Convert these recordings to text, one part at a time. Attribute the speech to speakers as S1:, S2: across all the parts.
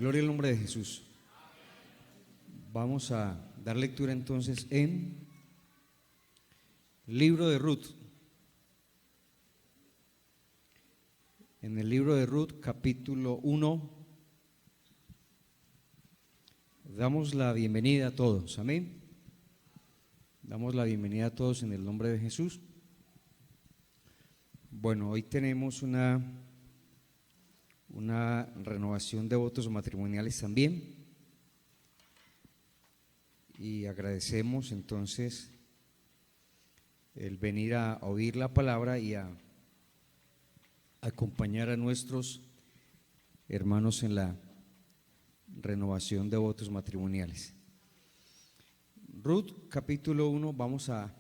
S1: Gloria al nombre de Jesús. Vamos a dar lectura entonces en libro de Ruth. En el libro de Ruth, capítulo 1, damos la bienvenida a todos, amén. Damos la bienvenida a todos en el nombre de Jesús. Bueno, hoy tenemos una renovación de votos matrimoniales también. Y agradecemos entonces el venir a oír la palabra y a acompañar a nuestros hermanos en la renovación de votos matrimoniales. Ruth capítulo 1, vamos a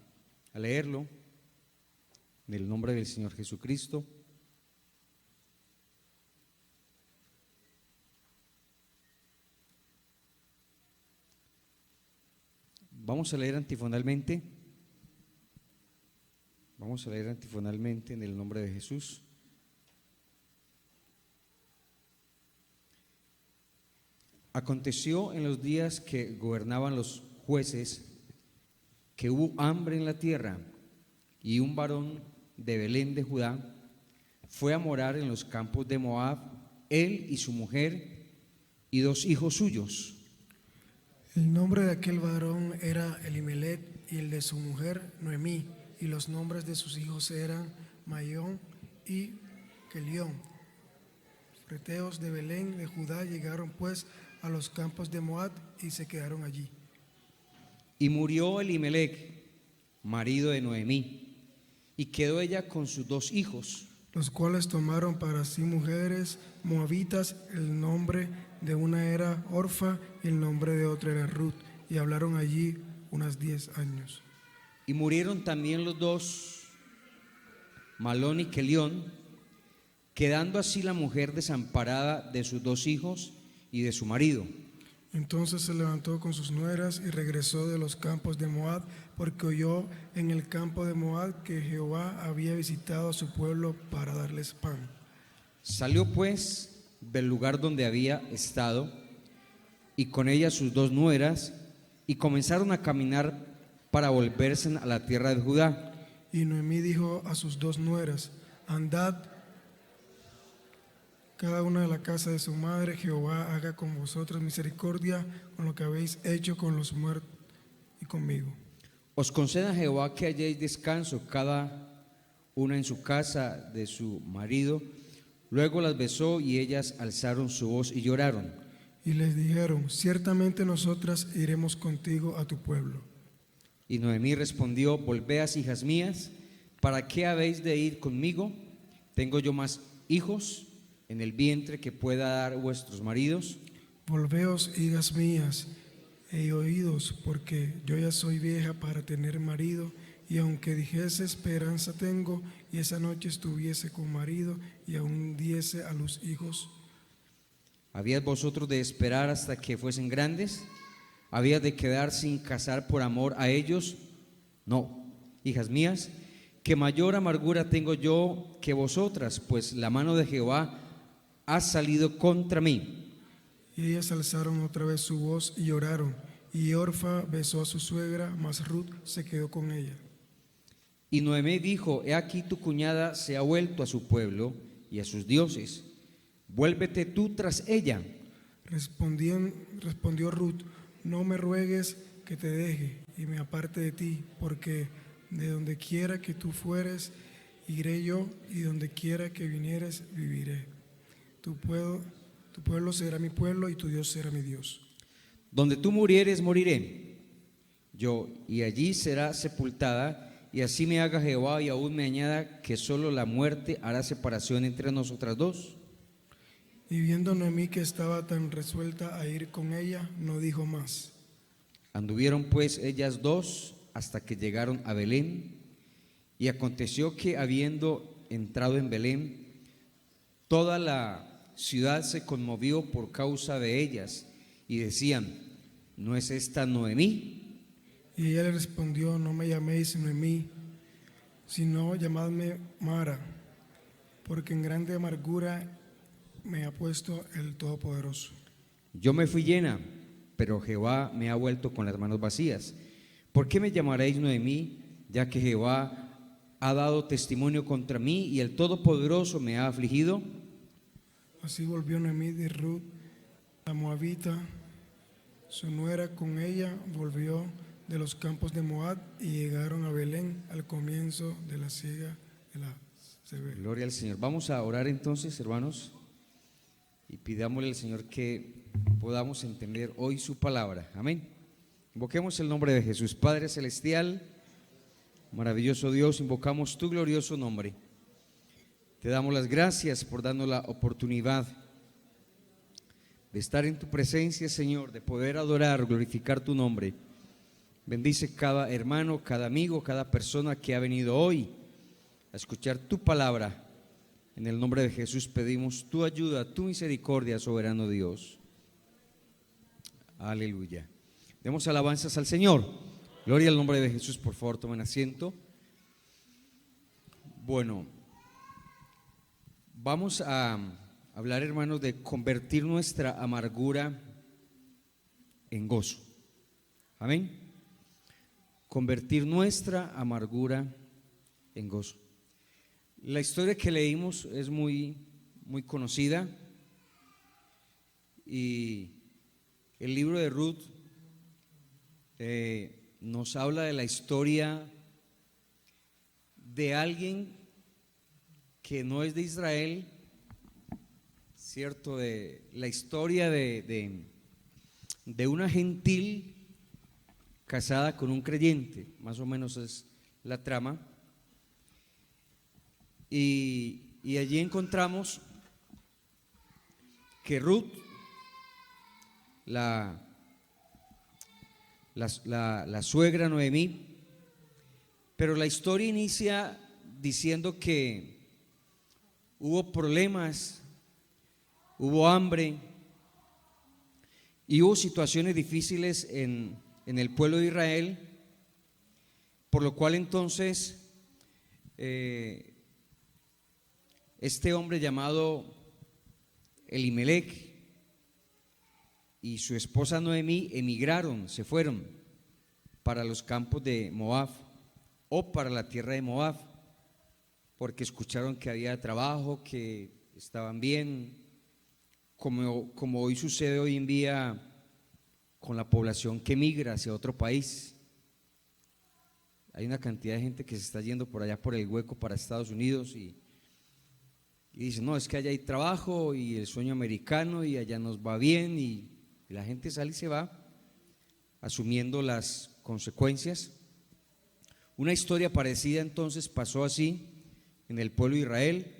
S1: leerlo en el nombre del Señor Jesucristo. Vamos a leer antifonalmente. Vamos a leer antifonalmente en el nombre de Jesús. Aconteció en los días que gobernaban los jueces que hubo hambre en la tierra, y un varón de Belén de Judá fue a morar en los campos de Moab, él y su mujer y 2 hijos suyos.
S2: El nombre de aquel varón era Elimelec, y el de su mujer Noemí, y los nombres de sus hijos eran Mahlón y Kelión. Freteos de Belén de Judá llegaron pues a los campos de Moab y se quedaron allí.
S1: Y murió Elimelec, marido de Noemí, y quedó ella con sus 2 hijos,
S2: los cuales tomaron para sí mujeres moabitas. El nombre de una era Orfa y el nombre de otra era Ruth, y hablaron allí unos 10 años.
S1: y murieron también los 2, Mahlón y Kelión, quedando así la mujer desamparada de sus 2 hijos y de su marido.
S2: Entonces se levantó con sus nueras y regresó de los campos de Moab, porque oyó en el campo de Moab que Jehová había visitado a su pueblo para darles pan.
S1: Salió pues del lugar donde había estado, y con ella sus 2 nueras, y comenzaron a caminar para volverse a la tierra de Judá.
S2: Y Noemí dijo a sus 2 nueras: andad cada una de la casa de su madre, Jehová haga con vosotras misericordia con lo que habéis hecho con los muertos y conmigo.
S1: Os conceda Jehová que halléis descanso cada una en su casa de su marido. Luego las besó, y ellas alzaron su voz y lloraron.
S2: Y les dijeron: ciertamente nosotras iremos contigo a tu pueblo.
S1: Y Noemí respondió: volveas, hijas mías, ¿para qué habéis de ir conmigo? ¿Tengo yo más hijos en el vientre que pueda dar vuestros maridos?
S2: Volveos, hijas mías, y oídos, porque yo ya soy vieja para tener marido, y aunque dijese esperanza tengo, y esa noche estuviese con marido, y aún diese a luz hijos.
S1: ¿Habíais vosotros de esperar hasta que fuesen grandes? ¿Habías de quedar sin casar por amor a ellos? No, hijas mías, que mayor amargura tengo yo que vosotras, pues la mano de Jehová ha salido contra mí.
S2: Y ellas alzaron otra vez su voz y lloraron, y Orfa besó a su suegra, mas Ruth se quedó con ella.
S1: Y Noemí dijo: he aquí tu cuñada se ha vuelto a su pueblo y a sus dioses, vuélvete tú tras ella.
S2: Respondió Ruth: no me ruegues que te deje y me aparte de ti, porque de donde quiera que tú fueres, iré yo, y donde quiera que vinieres, viviré. Tu pueblo será mi pueblo, y tu Dios será mi Dios.
S1: Donde tú murieres, moriré yo, y allí será sepultada. Y así me haga Jehová, y aún me añada, que solo la muerte hará separación entre nosotras 2.
S2: Y viendo Noemí que estaba tan resuelta a ir con ella, no dijo más.
S1: Anduvieron pues ellas 2 hasta que llegaron a Belén. Y aconteció que, habiendo entrado en Belén, toda la ciudad se conmovió por causa de ellas, y decían: ¿no es esta Noemí?
S2: Y ella le respondió: no me llaméis Noemí, sino llamadme Mara, porque en grande amargura me ha puesto el Todopoderoso.
S1: Yo me fui llena, pero Jehová me ha vuelto con las manos vacías. ¿Por qué me llamaréis Noemí, ya que Jehová ha dado testimonio contra mí y el Todopoderoso me ha afligido?
S2: Así volvió Noemí de Ruth, la moabita, su nuera, con ella volvió de los campos de Moab y llegaron a Belén al comienzo de la siega de la cebada.
S1: Gloria al Señor. Vamos a orar entonces, hermanos, y pidámosle al Señor que podamos entender hoy su palabra. Amén. Invoquemos el nombre de Jesús. Padre celestial, maravilloso Dios, invocamos tu glorioso nombre. Te damos las gracias por darnos la oportunidad de estar en tu presencia, Señor, de poder adorar, glorificar tu nombre. Bendice cada hermano, cada amigo, cada persona que ha venido hoy a escuchar tu palabra. En el nombre de Jesús pedimos tu ayuda, tu misericordia, soberano Dios. Aleluya. Demos alabanzas al Señor. Gloria al nombre de Jesús. Por favor, tomen asiento. Bueno, vamos a hablar, hermanos, de convertir nuestra amargura en gozo. Amén. Convertir nuestra amargura en gozo. La historia que leímos es muy conocida, y el libro de Ruth nos habla de la historia de alguien que no es de Israel, ¿cierto? De la historia de una gentil casada con un creyente, más o menos es la trama. Y allí encontramos que Ruth, la suegra Noemí, pero la historia inicia diciendo que hubo problemas, hubo hambre y hubo situaciones difíciles en el pueblo de Israel, por lo cual entonces este hombre llamado Elimelech y su esposa Noemí emigraron, se fueron para los campos de Moab o para la tierra de Moab, porque escucharon que había trabajo, que estaban bien, como hoy sucede hoy en día con la población que migra hacia otro país. Hay una cantidad de gente que se está yendo por allá por el hueco para Estados Unidos y dicen, no, es que allá hay trabajo y el sueño americano y allá nos va bien, y la gente sale y se va asumiendo las consecuencias. Una historia parecida entonces pasó así en el pueblo de Israel.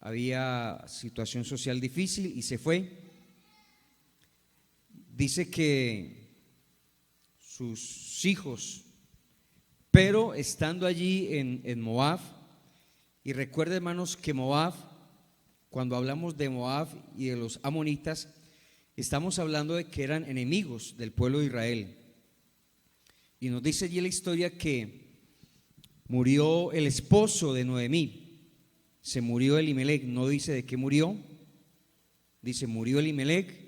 S1: Había situación social difícil y se fue. Dice que sus hijos, pero estando allí en Moab, y recuerden, hermanos, que Moab, cuando hablamos de Moab y de los amonitas, estamos hablando de que eran enemigos del pueblo de Israel. Y nos dice allí la historia que murió el esposo de Noemí, se murió Elimelech, no dice de qué murió, dice murió Elimelech,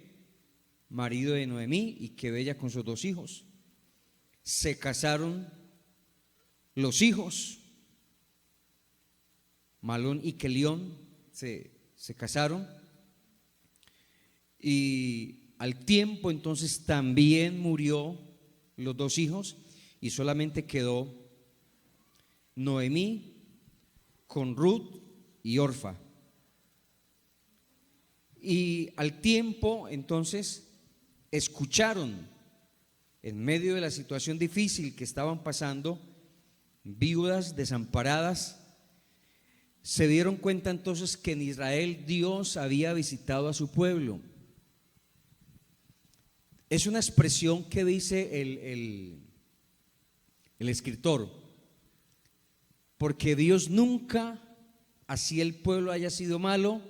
S1: marido de Noemí, y quedó ella con sus 2 hijos. Se casaron los hijos, Malón y Kelión, se casaron, y al tiempo entonces también murió los 2 hijos, y solamente quedó Noemí con Ruth y Orfa. Y al tiempo entonces escucharon, en medio de la situación difícil que estaban pasando, viudas desamparadas, se dieron cuenta entonces que en Israel Dios había visitado a su pueblo. Es una expresión que dice el escritor, porque Dios nunca, así el pueblo haya sido malo,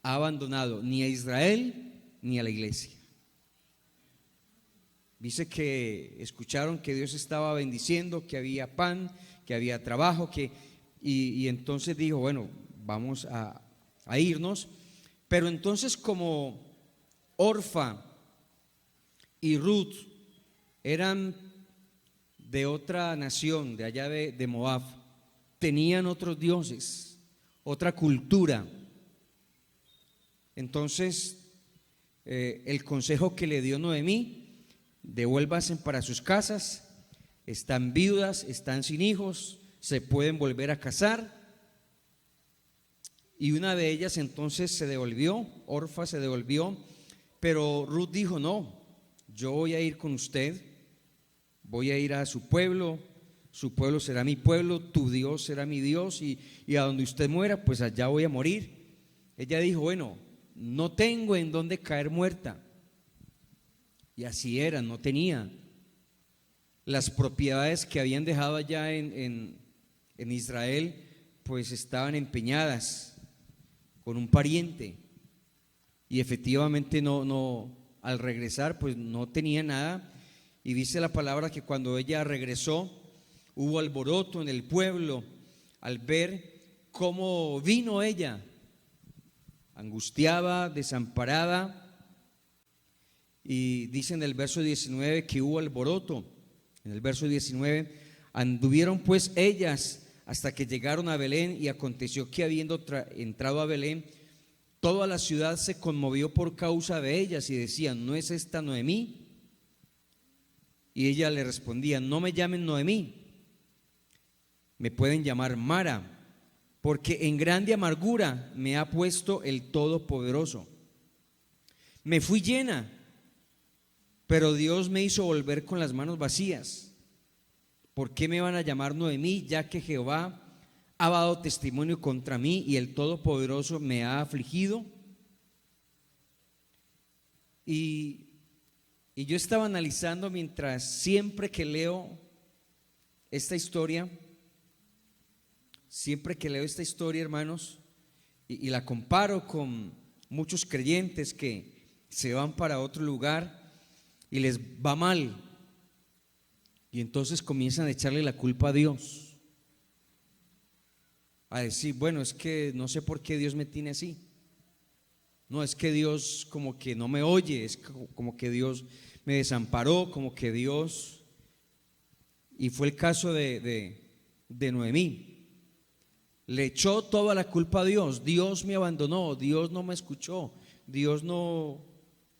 S1: ha abandonado ni a Israel ni a la iglesia. Dice que escucharon que Dios estaba bendiciendo, que había pan, que había trabajo, y entonces dijo, bueno, vamos a irnos. Pero entonces como Orfa y Ruth eran de otra nación, de allá de Moab, tenían otros dioses, otra cultura. Entonces, el consejo que le dio Noemí: devuélvanse para sus casas, están viudas, están sin hijos, se pueden volver a casar. Y una de ellas entonces se devolvió, Orfa se devolvió, pero Ruth dijo: no, yo voy a ir con usted, voy a ir a su pueblo será mi pueblo, tu Dios será mi Dios, y a donde usted muera, pues allá voy a morir. Ella dijo: bueno, no tengo en dónde caer muerta. Y así era, no tenía. Las propiedades que habían dejado allá en Israel, pues estaban empeñadas con un pariente, y efectivamente no, al regresar pues no tenía nada. Y dice la palabra que cuando ella regresó, hubo alboroto en el pueblo al ver cómo vino ella, angustiada, desamparada. Y dice en el verso 19 que hubo alboroto. En el verso 19: anduvieron pues ellas hasta que llegaron a Belén, y aconteció que habiendo entrado a Belén, toda la ciudad se conmovió por causa de ellas, y decían: ¿no es esta Noemí? Y ella le respondía: no me llamen Noemí, me pueden llamar Mara, porque en grande amargura me ha puesto el Todopoderoso. Me fui llena, pero Dios me hizo volver con las manos vacías. ¿Por qué me van a llamar Noemí, ya que Jehová ha dado testimonio contra mí y el Todopoderoso me ha afligido? Y yo estaba analizando, mientras siempre que leo esta historia, hermanos, y la comparo con muchos creyentes que se van para otro lugar y les va mal, y entonces comienzan a echarle la culpa a Dios, a decir: bueno, es que no sé por qué Dios me tiene así. No, es que Dios como que no me oye, es como que Dios me desamparó, como que Dios. Y fue el caso de Noemí. Le echó toda la culpa a Dios. Dios me abandonó, Dios no me escuchó, Dios no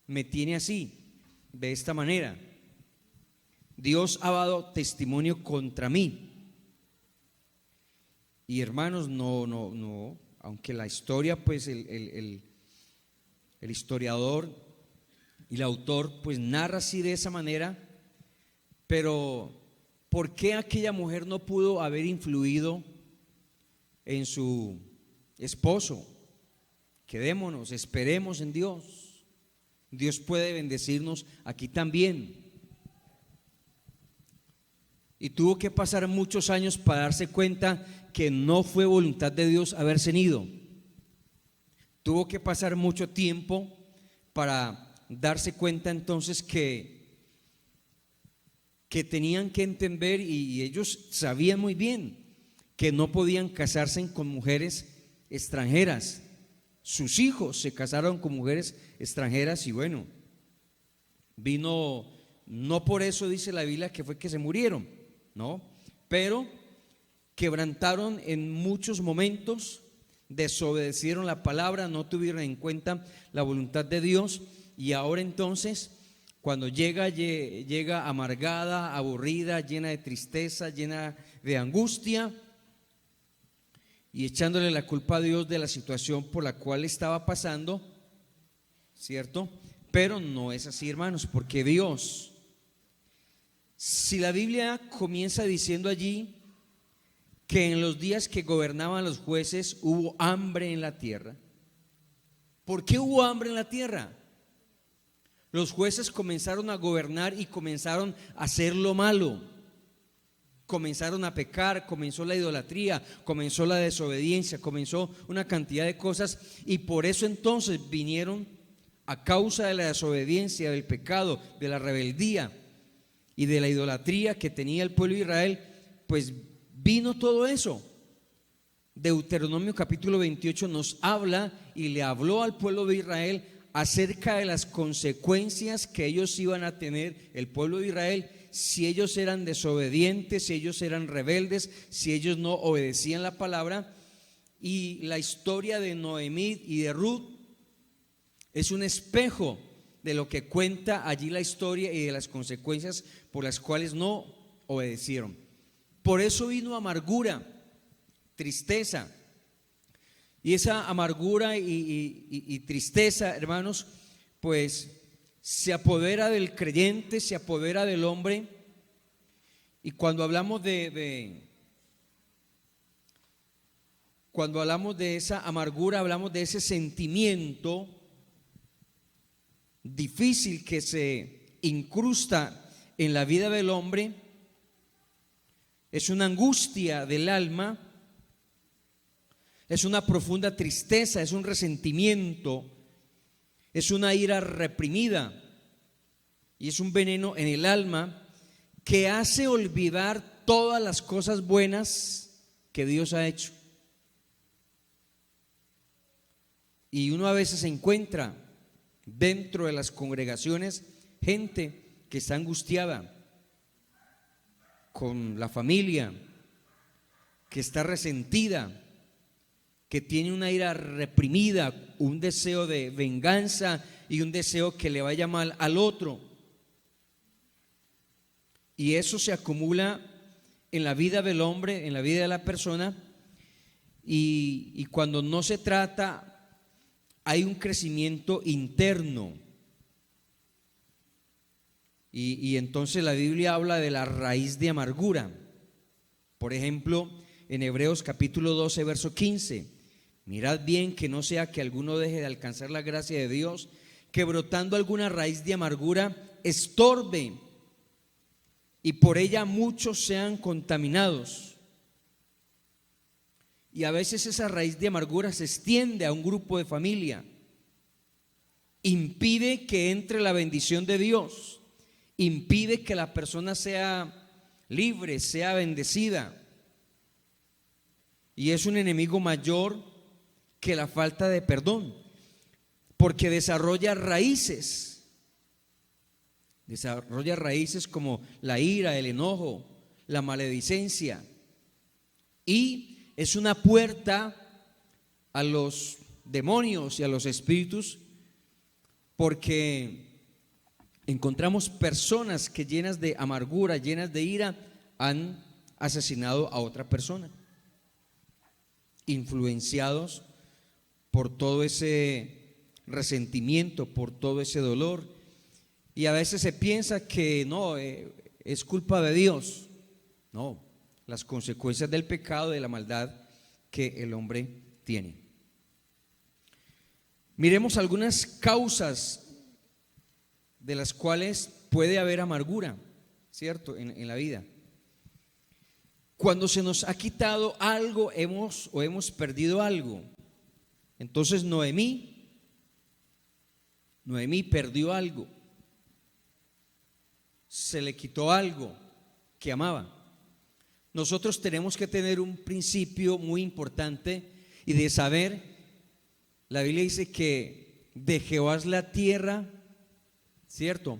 S1: me tiene así, de esta manera. Dios ha dado testimonio contra mí. Y hermanos, no, aunque la historia, pues el historiador y el autor pues narra así, de esa manera, pero ¿por qué aquella mujer no pudo haber influido en su esposo? Quedémonos, esperemos en Dios. Dios puede bendecirnos aquí también. Y tuvo que pasar muchos años para darse cuenta que no fue voluntad de Dios haberse ido. Tuvo que pasar mucho tiempo para darse cuenta entonces que tenían que entender, y ellos sabían muy bien que no podían casarse con mujeres extranjeras. Sus hijos se casaron con mujeres extranjeras, y bueno, vino, no por eso dice la Biblia que fue que se murieron, no, pero quebrantaron en muchos momentos, desobedecieron la palabra, no tuvieron en cuenta la voluntad de Dios. Y ahora entonces, cuando llega amargada, aburrida, llena de tristeza, llena de angustia, y echándole la culpa a Dios de la situación por la cual estaba pasando, ¿cierto? Pero no es así, hermanos, porque Dios, si la Biblia comienza diciendo allí que en los días que gobernaban los jueces hubo hambre en la tierra, ¿por qué hubo hambre en la tierra? Los jueces comenzaron a gobernar y comenzaron a hacer lo malo, comenzaron a pecar, comenzó la idolatría, comenzó la desobediencia, comenzó una cantidad de cosas, y por eso entonces vinieron, a causa de la desobediencia, del pecado, de la rebeldía y de la idolatría que tenía el pueblo de Israel, pues vino todo eso. Deuteronomio capítulo 28 nos habla y le habló al pueblo de Israel acerca de las consecuencias que ellos iban a tener, el pueblo de Israel, si ellos eran desobedientes, si ellos eran rebeldes, si ellos no obedecían la palabra. Y la historia de Noemí y de Ruth es un espejo de lo que cuenta allí la historia y de las consecuencias por las cuales no obedecieron. Por eso vino amargura, tristeza. Y esa amargura y tristeza, hermanos, pues se apodera del creyente, se apodera del hombre. Y cuando hablamos cuando hablamos de esa amargura, hablamos de ese sentimiento difícil que se incrusta en la vida del hombre. Es una angustia del alma, es una profunda tristeza, es un resentimiento, es una ira reprimida y es un veneno en el alma que hace olvidar todas las cosas buenas que Dios ha hecho. Y uno a veces se encuentra dentro de las congregaciones gente que está angustiada con la familia, que está resentida, que tiene una ira reprimida, un deseo de venganza y un deseo que le vaya mal al otro. Y eso se acumula en la vida del hombre, en la vida de la persona, y cuando no se trata, hay un crecimiento interno. Y entonces la Biblia habla de la raíz de amargura. Por ejemplo, en Hebreos capítulo 12, verso 15: mirad bien que no sea que alguno deje de alcanzar la gracia de Dios, que brotando alguna raíz de amargura estorbe y por ella muchos sean contaminados. Y a veces esa raíz de amargura se extiende a un grupo de familia, impide que entre la bendición de Dios, impide que la persona sea libre, sea bendecida. Y es un enemigo mayor que la falta de perdón, porque desarrolla raíces como la ira, el enojo, la maledicencia, y es una puerta a los demonios y a los espíritus, porque encontramos personas que llenas de amargura, llenas de ira, han asesinado a otra persona, influenciados por todo ese resentimiento, por todo ese dolor. Y a veces se piensa que no, es culpa de Dios. No, las consecuencias del pecado, de la maldad que el hombre tiene. Miremos algunas causas de las cuales puede haber amargura, ¿cierto? En la vida. Cuando se nos ha quitado algo, hemos perdido algo. Entonces Noemí perdió algo. Se le quitó algo que amaba. Nosotros tenemos que tener un principio muy importante y de saber, la Biblia dice que de Jehová es la tierra, ¿cierto?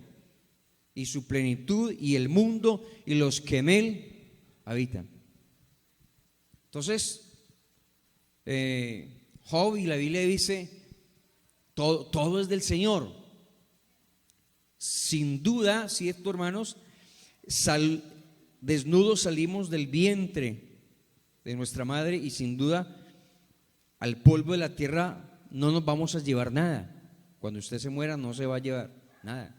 S1: Y su plenitud y el mundo y los que en él habitan. Entonces, Job, y la Biblia dice, todo es del Señor. Sin duda, ¿cierto, hermanos? Desnudos salimos del vientre de nuestra madre, y sin duda al polvo de la tierra no nos vamos a llevar nada. Cuando usted se muera no se va a llevar nada.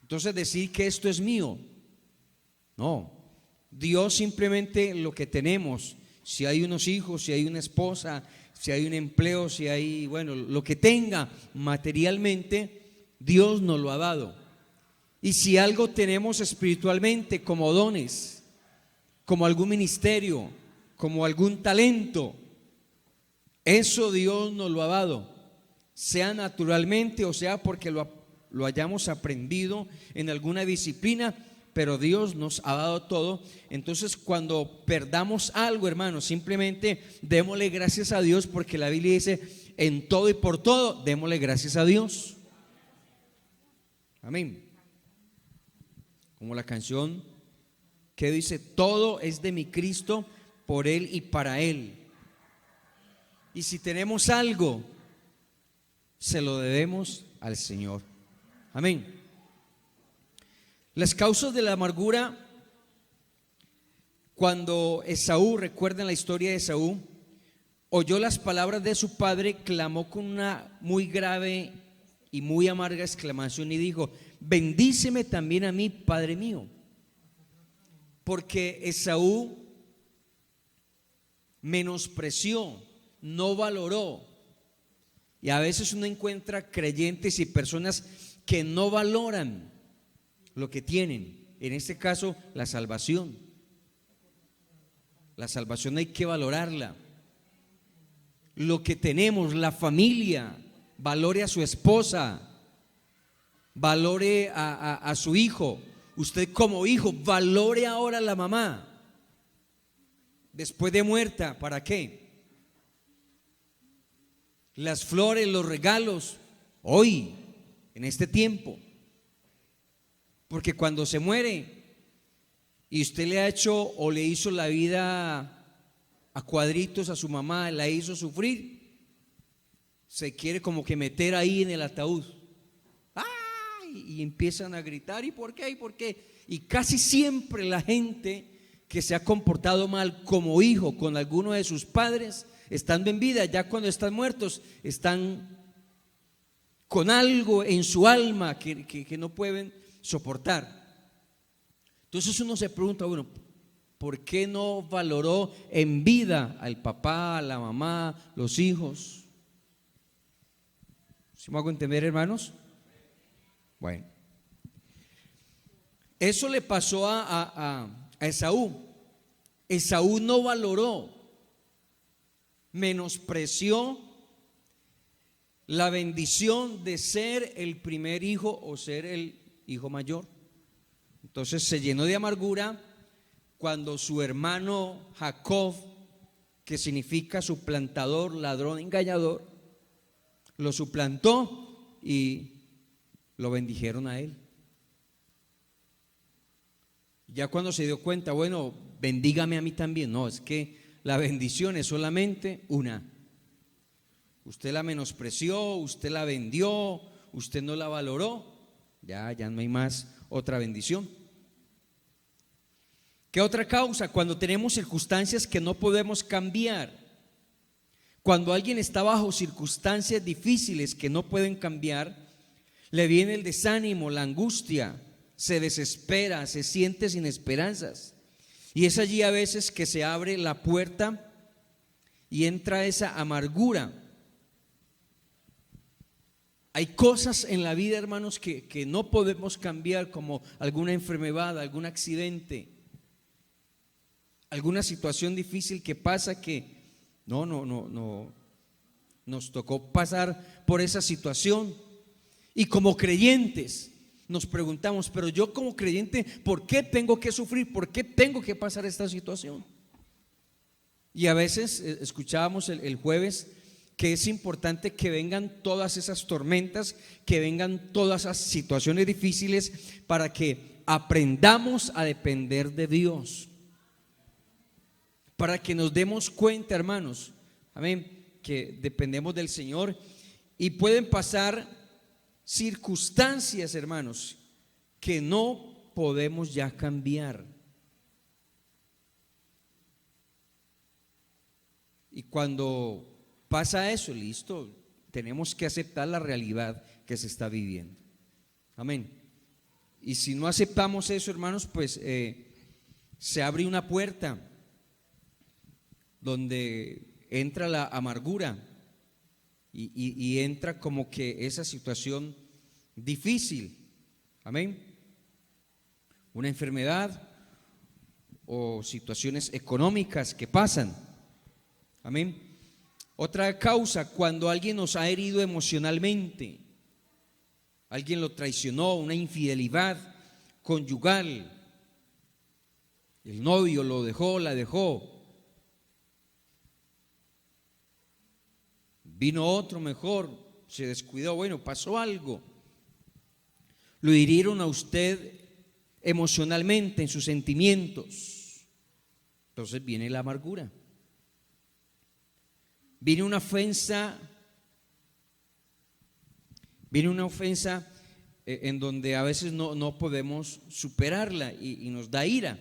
S1: Entonces decir que esto es mío, no. Dios simplemente lo que tenemos, si hay unos hijos, si hay una esposa, si hay un empleo, si hay, bueno, lo que tenga materialmente, Dios nos lo ha dado. Y si algo tenemos espiritualmente, como dones, como algún ministerio, como algún talento, eso Dios nos lo ha dado, sea naturalmente o sea porque lo hayamos aprendido en alguna disciplina, pero Dios nos ha dado todo. Entonces, cuando perdamos algo, hermanos, simplemente démosle gracias a Dios, porque la Biblia dice: en todo y por todo, démosle gracias a Dios. Amén. Como la canción que dice: todo es de mi Cristo, por Él y para Él. Y si tenemos algo, se lo debemos al Señor. Amén. Las causas de la amargura. Cuando Esaú, recuerden la historia de Esaú, oyó las palabras de su padre, clamó con una muy grave y muy amarga exclamación y dijo: bendíceme también a mí, padre mío. Porque Esaú menospreció, no valoró. Y a veces uno encuentra creyentes y personas que no valoran lo que tienen. En este caso, la salvación. La salvación hay que valorarla. Lo que tenemos, la familia, valore a su esposa, valore a su hijo. Usted como hijo, valore ahora a la mamá. Después de muerta, ¿para qué? Las flores, los regalos, hoy, en este tiempo. Porque cuando se muere y usted le ha hecho o le hizo la vida a cuadritos a su mamá, la hizo sufrir, se quiere como que meter ahí en el ataúd. ¡Ay! Y empiezan a gritar: ¿y por qué? ¿Y por qué? Y casi siempre la gente que se ha comportado mal como hijo con alguno de sus padres, estando en vida, ya cuando están muertos, están con algo en su alma que no pueden soportar. Entonces uno se pregunta, bueno, ¿por qué no valoró en vida al papá, a la mamá, los hijos? ¿Sí me hago entender, hermanos? Bueno, eso le pasó a Esaú. Esaú no valoró, menospreció la bendición de ser el primer hijo o ser el hijo mayor. Entonces se llenó de amargura cuando su hermano Jacob, que significa suplantador, ladrón, engañador, lo suplantó y lo bendijeron a él. Ya cuando se dio cuenta, bueno, bendígame a mí también. No, es que la bendición es solamente una. Usted la menospreció, usted la vendió, usted no la valoró, ya no hay más otra bendición. ¿Qué otra causa? Cuando tenemos circunstancias que no podemos cambiar. Cuando alguien está bajo circunstancias difíciles que no pueden cambiar, le viene el desánimo, la angustia, se desespera, se siente sin esperanzas. Y es allí a veces que se abre la puerta y entra esa amargura. Hay cosas en la vida, hermanos, que no podemos cambiar, como alguna enfermedad, algún accidente, alguna situación difícil que pasa, que no nos tocó pasar por esa situación. Y como creyentes nos preguntamos, pero yo como creyente, ¿por qué tengo que sufrir? ¿Por qué tengo que pasar esta situación? Y a veces escuchábamos el jueves que es importante que vengan todas esas tormentas, que vengan todas esas situaciones difíciles, para que aprendamos a depender de Dios, para que nos demos cuenta, hermanos, amén, que dependemos del Señor. Y pueden pasar circunstancias, hermanos, que no podemos ya cambiar. Y cuando pasa eso, listo, tenemos que aceptar la realidad que se está viviendo. Amén. Y si no aceptamos eso, hermanos, pues se abre una puerta donde entra la amargura y entra como que esa situación difícil. Amén. Una enfermedad o situaciones económicas que pasan. Amén. Otra causa, cuando alguien nos ha herido emocionalmente, alguien lo traicionó, una infidelidad conyugal, el novio lo dejó, la dejó. vino otro mejor, se descuidó, bueno, pasó algo. Lo hirieron a usted emocionalmente, en sus sentimientos. Entonces viene la amargura. Viene una ofensa en donde a veces no podemos superarla y nos da ira.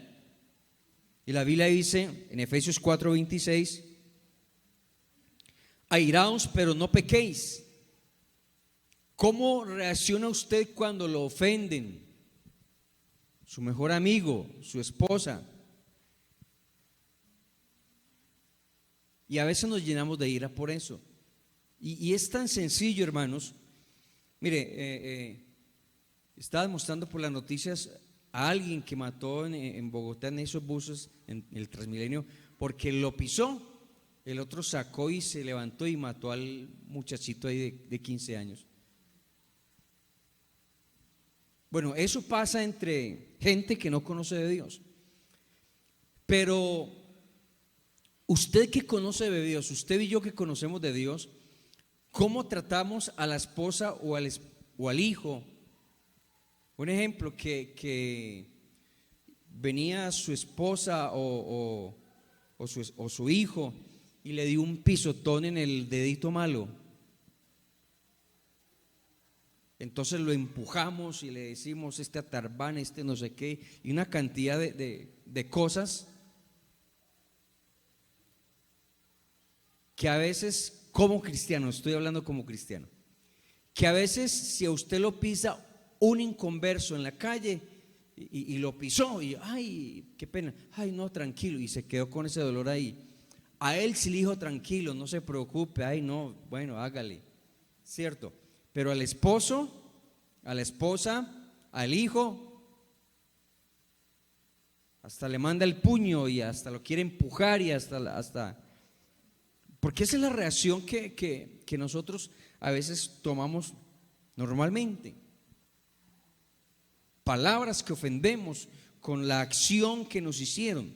S1: Y la Biblia dice en Efesios 4:26: airaos, pero no pequéis. ¿Cómo reacciona usted cuando lo ofenden? Su mejor amigo, su esposa. Y a veces nos llenamos de ira por eso. Y es tan sencillo, hermanos. Mire, estaba mostrando por las noticias a alguien que mató en Bogotá, en esos buses, en el Transmilenio, porque lo pisó. El otro sacó y se levantó y mató al muchachito ahí de 15 años. Bueno, eso pasa entre gente que no conoce de Dios. Pero usted que conoce de Dios, usted y yo que conocemos de Dios, ¿cómo tratamos a la esposa o al hijo? Un ejemplo, que venía su esposa o su hijo y le dio un pisotón en el dedito malo. Entonces lo empujamos y le decimos este atarbán, este no sé qué, y una cantidad de cosas que a veces, como cristiano, estoy hablando como cristiano, que a veces si a usted lo pisa un inconverso en la calle y lo pisó y ay, qué pena, ay no, tranquilo, y se quedó con ese dolor ahí. A él sí le dijo tranquilo, no se preocupe, ay no, bueno, hágale, ¿cierto? Pero al esposo, a la esposa, al hijo, hasta le manda el puño y hasta lo quiere empujar y hasta porque esa es la reacción que nosotros a veces tomamos normalmente. Palabras que ofendemos con la acción que nos hicieron.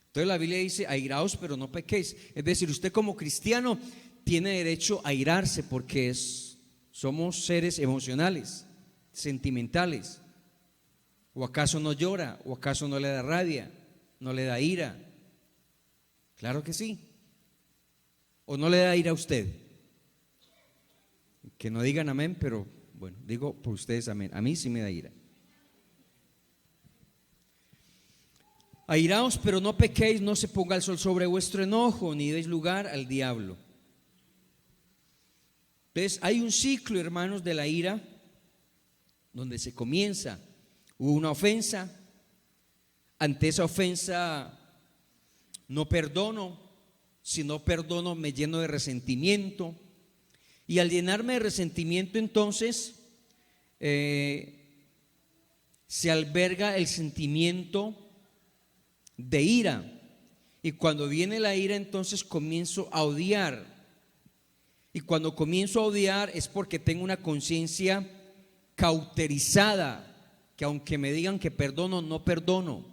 S1: Entonces la Biblia dice: airaos, pero no pequéis. Es decir, usted como cristiano tiene derecho a airarse porque somos seres emocionales, sentimentales. ¿O acaso no llora? ¿O acaso no le da rabia? ¿No le da ira? Claro que sí. ¿O no le da ira a usted? Que no digan amén, pero bueno, digo por ustedes amén. A mí sí me da ira. Airaos, pero no pequéis, no se ponga el sol sobre vuestro enojo, ni deis lugar al diablo. Entonces hay un ciclo, hermanos, de la ira, donde se comienza. Hubo una ofensa. Ante esa ofensa no perdono. Si no perdono, me lleno de resentimiento. Y al llenarme de resentimiento, entonces se alberga el sentimiento de ira. Y cuando viene la ira, entonces comienzo a odiar. Y cuando comienzo a odiar es porque tengo una conciencia cauterizada, que aunque me digan que perdono, no perdono.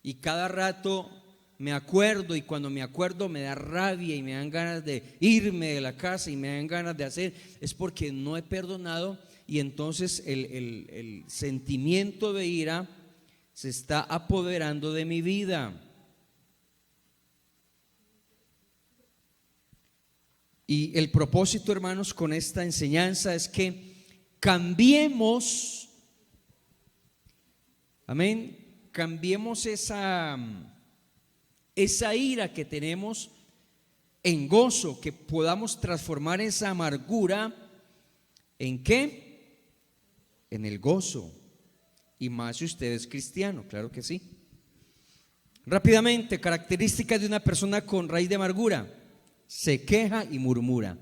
S1: Y cada rato me acuerdo, y cuando me acuerdo me da rabia y me dan ganas de irme de la casa y me dan ganas de hacer, es porque no he perdonado. Y entonces el sentimiento de ira se está apoderando de mi vida. Y el propósito, hermanos, con esta enseñanza es que cambiemos, amén, cambiemos esa ira que tenemos en gozo, que podamos transformar esa amargura ¿en qué? En el gozo. Y más si usted es cristiano, claro que sí. Rápidamente, características de una persona con raíz de amargura: se queja y murmura.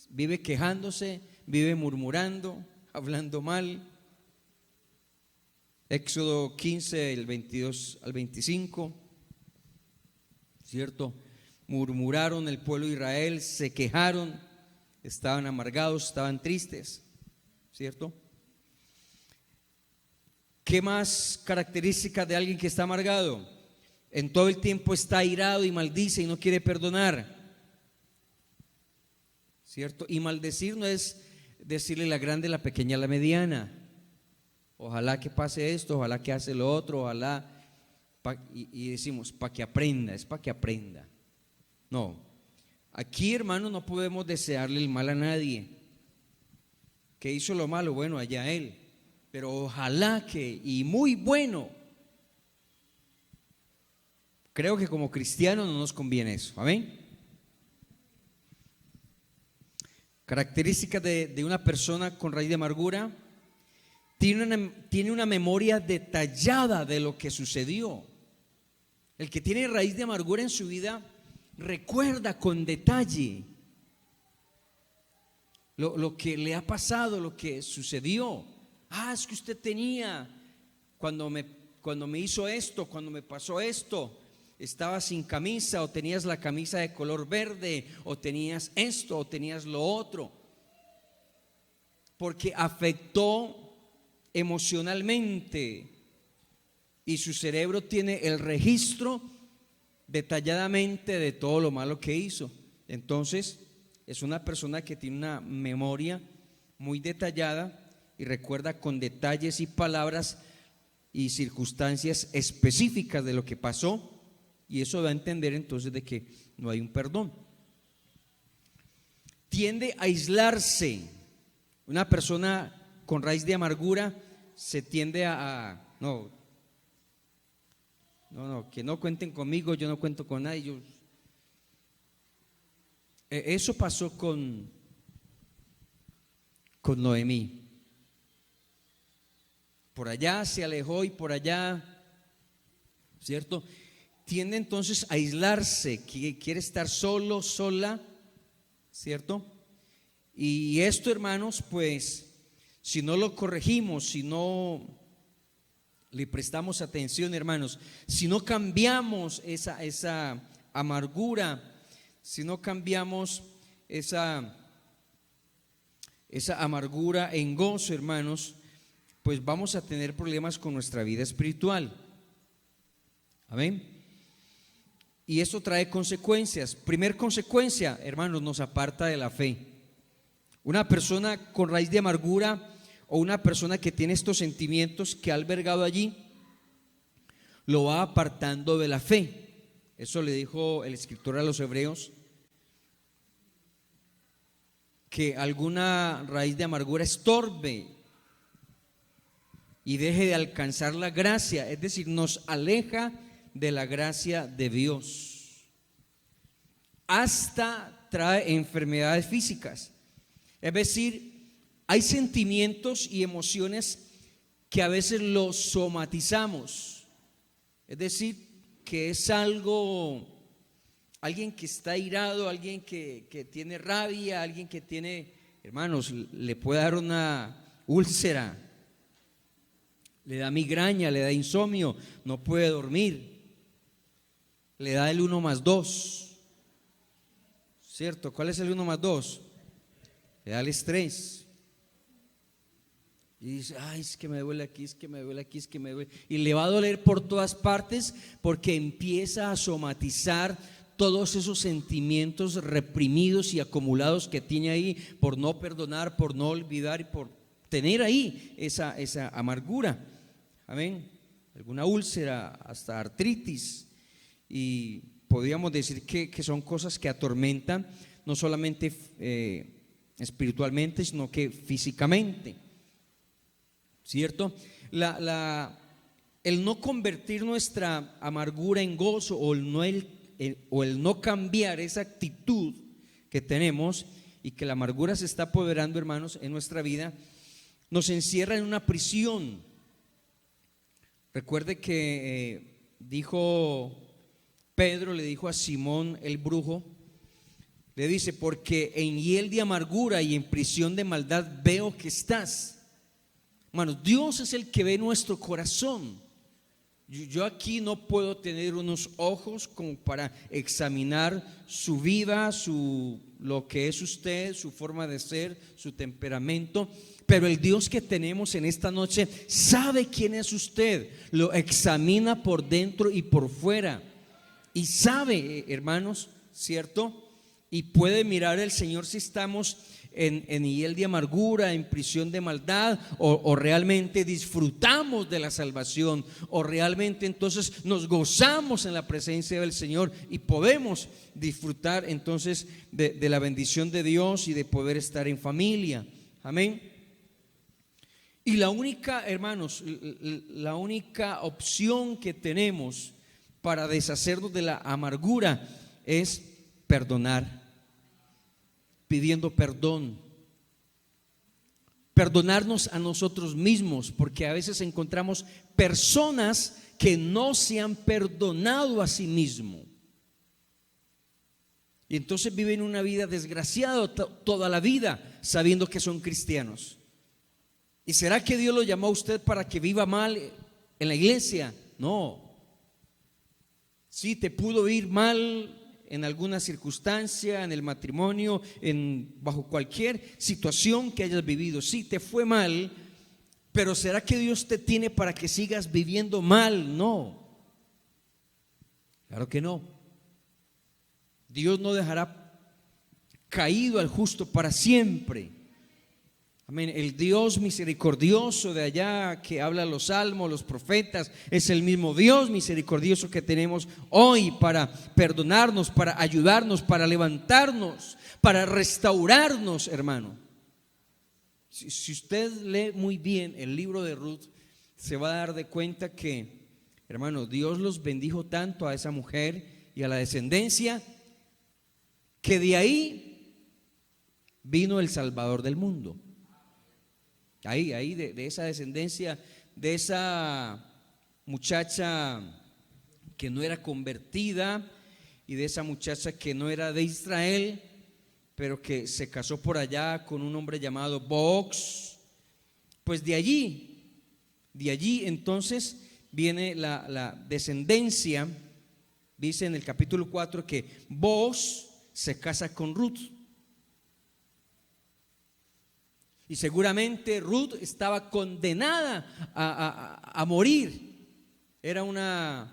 S1: Vive quejándose, vive murmurando, hablando mal. Éxodo 15, el 22 al 25, ¿cierto? Murmuraron el pueblo de Israel, se quejaron, estaban amargados, estaban tristes, ¿cierto? ¿Qué más características de alguien que está amargado? en todo el tiempo está airado y maldice y no quiere perdonar, ¿cierto? Y maldecir no es decirle la grande, la pequeña, la mediana. Ojalá que pase esto, ojalá que hace lo otro, ojalá, y decimos, para que aprenda, es para que aprenda. No, aquí, hermano, no podemos desearle el mal a nadie. Que hizo lo malo, bueno, allá él, pero ojalá que, y muy bueno. Creo que como cristianos no nos conviene eso, amén. Características de una persona con raíz de amargura: tiene una memoria detallada de lo que sucedió. El que tiene raíz de amargura en su vida recuerda con detalle lo que le ha pasado, lo que sucedió. Es que usted tenía, cuando me hizo esto, cuando me pasó esto, estaba sin camisa, o tenías la camisa de color verde, o tenías esto, o tenías lo otro, porque afectó emocionalmente, y su cerebro tiene el registro detalladamente de todo lo malo que hizo. Entonces es una persona que tiene una memoria muy detallada y recuerda con detalles y palabras y circunstancias específicas de lo que pasó, y eso da a entender entonces de que no hay un perdón. Tiende a aislarse. Una persona con raíz de amargura se tiende no, que no cuenten conmigo, yo no cuento con nadie. Eso pasó con Noemí. Por allá se alejó y por allá, ¿cierto? Tiende entonces a aislarse, quiere estar solo, sola, ¿cierto? Y esto, hermanos, pues, si no lo corregimos, si no le prestamos atención, hermanos, si no cambiamos esa amargura, si no cambiamos esa amargura en gozo, hermanos, pues vamos a tener problemas con nuestra vida espiritual. Amén. Y esto trae consecuencias. Primer consecuencia, hermanos, nos aparta de la fe. Una persona con raíz de amargura, o una persona que tiene estos sentimientos que ha albergado allí, lo va apartando de la fe. Eso le dijo el escritor a los Hebreos, que alguna raíz de amargura estorbe y deje de alcanzar la gracia, es decir, nos aleja de la gracia de Dios. Hasta trae enfermedades físicas. Es decir, hay sentimientos y emociones que a veces los somatizamos. Es decir, que es alguien que está airado, alguien que tiene rabia, alguien que tiene, hermanos, le puede dar una úlcera, le da migraña, le da insomnio, no puede dormir, le da el 1+2, ¿cierto? ¿Cuál es el 1+2? Le da el estrés. Y dice, es que me duele aquí, es que me duele aquí, es que me duele. Y le va a doler por todas partes, porque empieza a somatizar todos esos sentimientos reprimidos y acumulados que tiene ahí, por no perdonar, por no olvidar y por tener ahí esa amargura. Amén. Alguna úlcera, hasta artritis. Y podríamos decir que son cosas que atormentan, no solamente espiritualmente, sino que físicamente, ¿cierto? El no convertir nuestra amargura en gozo, o el no cambiar esa actitud que tenemos, y que la amargura se está apoderando, hermanos, en nuestra vida, nos encierra en una prisión. Recuerde que Pedro le dijo a Simón el brujo, le dice, porque en hiel de amargura y en prisión de maldad veo que estás. Hermanos, Dios es el que ve nuestro corazón. Yo aquí no puedo tener unos ojos como para examinar su vida, lo que es usted, su forma de ser, su temperamento, pero el Dios que tenemos en esta noche sabe quién es usted, lo examina por dentro y por fuera y sabe, hermanos, ¿cierto? Y puede mirar el Señor si estamos en hiel de amargura, en prisión de maldad, o realmente disfrutamos de la salvación, o realmente entonces nos gozamos en la presencia del Señor y podemos disfrutar entonces de la bendición de Dios y de poder estar en familia. Amén. Y la única, hermanos, la única opción que tenemos para deshacernos de la amargura es perdonar, pidiendo perdón, perdonarnos a nosotros mismos, porque a veces encontramos personas que no se han perdonado a sí mismos y entonces viven una vida desgraciada toda la vida sabiendo que son cristianos. ¿Y será que Dios lo llamó a usted para que viva mal en la iglesia? No. Sí, te pudo ir mal en alguna circunstancia, en el matrimonio, bajo cualquier situación que hayas vivido. Sí, te fue mal, pero ¿será que Dios te tiene para que sigas viviendo mal? No, claro que no. Dios no dejará caído al justo para siempre. Amén. El Dios misericordioso de allá que habla los salmos, los profetas, es el mismo Dios misericordioso que tenemos hoy para perdonarnos, para ayudarnos, para levantarnos, para restaurarnos, hermano. Si usted lee muy bien el libro de Ruth, se va a dar de cuenta que, hermano, Dios los bendijo tanto a esa mujer y a la descendencia, que de ahí vino el Salvador del mundo. Ahí de esa descendencia, de esa muchacha que no era convertida y de esa muchacha que no era de Israel, pero que se casó por allá con un hombre llamado Booz, pues de allí entonces viene la descendencia. Dice en el capítulo 4 que Booz se casa con Ruth. Y seguramente Ruth estaba condenada a morir. Era una,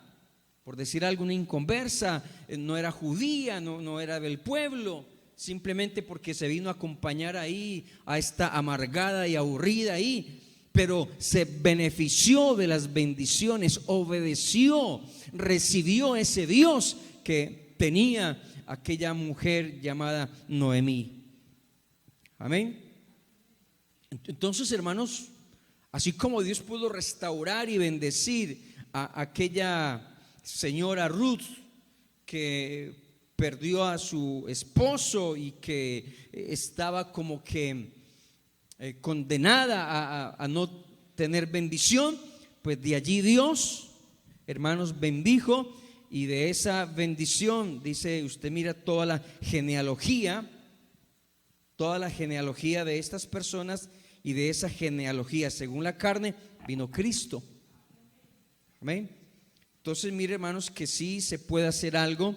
S1: por decir algo, una inconversa, no era judía, no era del pueblo, simplemente porque se vino a acompañar ahí a esta amargada y aburrida ahí. Pero se benefició de las bendiciones, obedeció, recibió ese Dios que tenía aquella mujer llamada Noemí. Amén. Entonces, hermanos, así como Dios pudo restaurar y bendecir a aquella señora Ruth que perdió a su esposo y que estaba como que condenada a no tener bendición, pues de allí Dios, hermanos, bendijo, y de esa bendición, dice, usted mira toda la genealogía de estas personas, y de esa genealogía según la carne vino Cristo. Amén. Entonces mire, hermanos, que sí se puede hacer algo.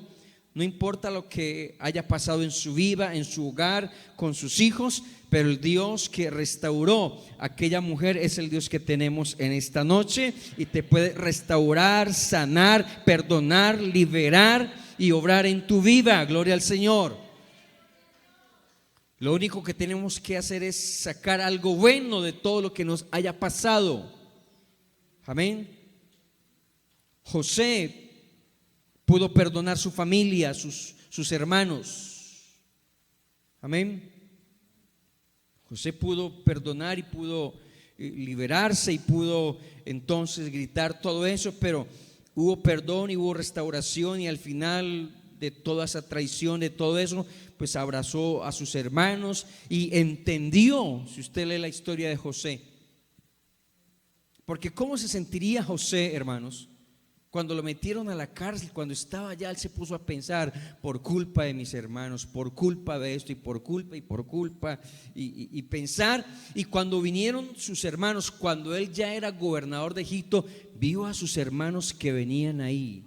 S1: No importa lo que haya pasado en su vida, en su hogar, con sus hijos, pero el Dios que restauró a aquella mujer es el Dios que tenemos en esta noche, y te puede restaurar, sanar, perdonar, liberar y obrar en tu vida. Gloria al Señor. Lo único que tenemos que hacer es sacar algo bueno de todo lo que nos haya pasado. Amén. José pudo perdonar su familia, sus hermanos. Amén. José pudo perdonar y pudo liberarse y pudo entonces gritar todo eso, pero hubo perdón y hubo restauración, y al final de toda esa traición, de todo eso, pues abrazó a sus hermanos y entendió. Si usted lee la historia de José, porque ¿cómo se sentiría José, hermanos, cuando lo metieron a la cárcel? Cuando estaba allá, él se puso a pensar: por culpa de mis hermanos, por culpa de esto, y por culpa y pensar. Y cuando vinieron sus hermanos, cuando él ya era gobernador de Egipto, vio a sus hermanos que venían ahí.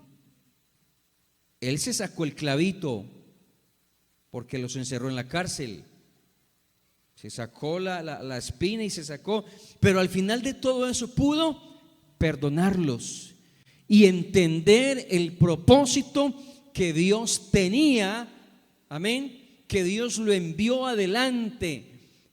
S1: Él se sacó el clavito porque los encerró en la cárcel. Se sacó la espina y se sacó, pero al final de todo eso pudo perdonarlos y entender el propósito que Dios tenía, amén, que Dios lo envió adelante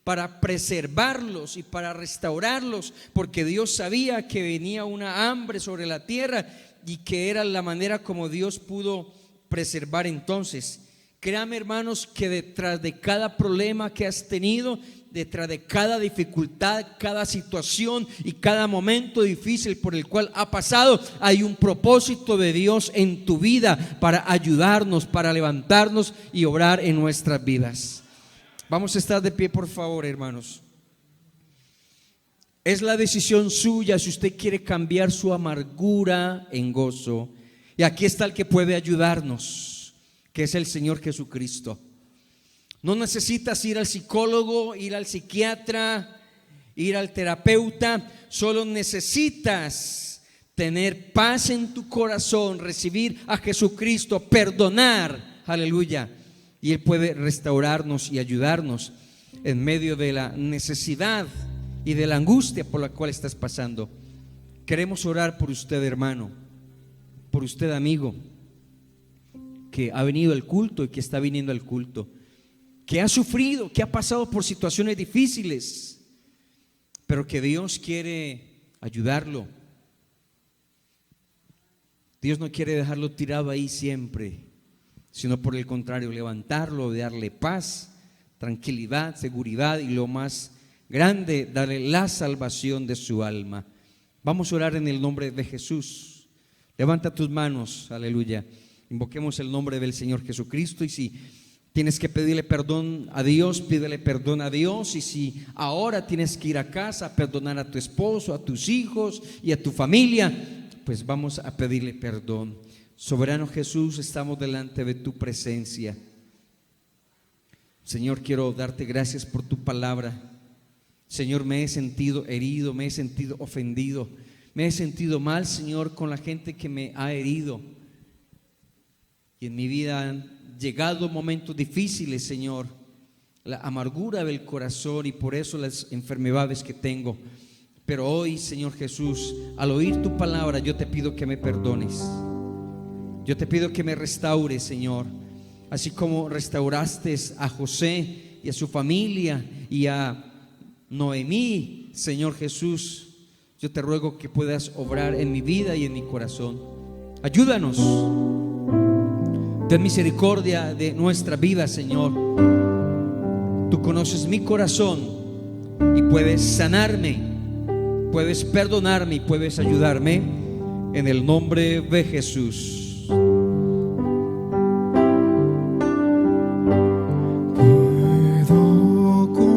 S1: para preservarlos y para restaurarlos, porque Dios sabía que venía una hambre sobre la tierra y que era la manera como Dios pudo preservar. Entonces, créame, hermanos, que detrás de cada problema que has tenido, detrás de cada dificultad, cada situación y cada momento difícil por el cual ha pasado, hay un propósito de Dios en tu vida para ayudarnos, para levantarnos y obrar en nuestras vidas. Vamos a estar de pie, por favor, hermanos. Es la decisión suya si usted quiere cambiar su amargura en gozo. Y aquí está el que puede ayudarnos, que es el Señor Jesucristo. No necesitas ir al psicólogo, ir al psiquiatra, ir al terapeuta. Solo necesitas tener paz en tu corazón, recibir a Jesucristo, perdonar, aleluya. Y Él puede restaurarnos y ayudarnos en medio de la necesidad y de la angustia por la cual estás pasando. Queremos orar por usted, hermano, por usted, amigo, que ha venido al culto y que está viniendo al culto, que ha sufrido, que ha pasado por situaciones difíciles, pero que Dios quiere ayudarlo. Dios no quiere dejarlo tirado ahí siempre, sino por el contrario, levantarlo, darle paz, tranquilidad, seguridad y lo más grande, darle la salvación de su alma. Vamos a orar en el nombre de Jesús. Levanta tus manos, aleluya. Invoquemos el nombre del Señor Jesucristo. Y si tienes que pedirle perdón a Dios, pídele perdón a Dios. Y si ahora tienes que ir a casa a perdonar a tu esposo, a tus hijos y a tu familia, pues vamos a pedirle perdón. Soberano Jesús, estamos delante de tu presencia. Señor, quiero darte gracias por tu palabra. Señor, me he sentido herido, me he sentido ofendido, me he sentido mal, Señor, con la gente que me ha herido. Y en mi vida han llegado momentos difíciles, Señor, la amargura del corazón y por eso las enfermedades que tengo. Pero hoy, Señor Jesús, al oír tu palabra, yo te pido que me perdones. Yo te pido que me restaures, Señor, así como restauraste a José y a su familia y a Noemí, Señor Jesús. Yo te ruego que puedas obrar en mi vida y en mi corazón. Ayúdanos. Ten misericordia de nuestra vida, Señor. Tú conoces mi corazón y puedes sanarme, puedes perdonarme y puedes ayudarme en el nombre de Jesús.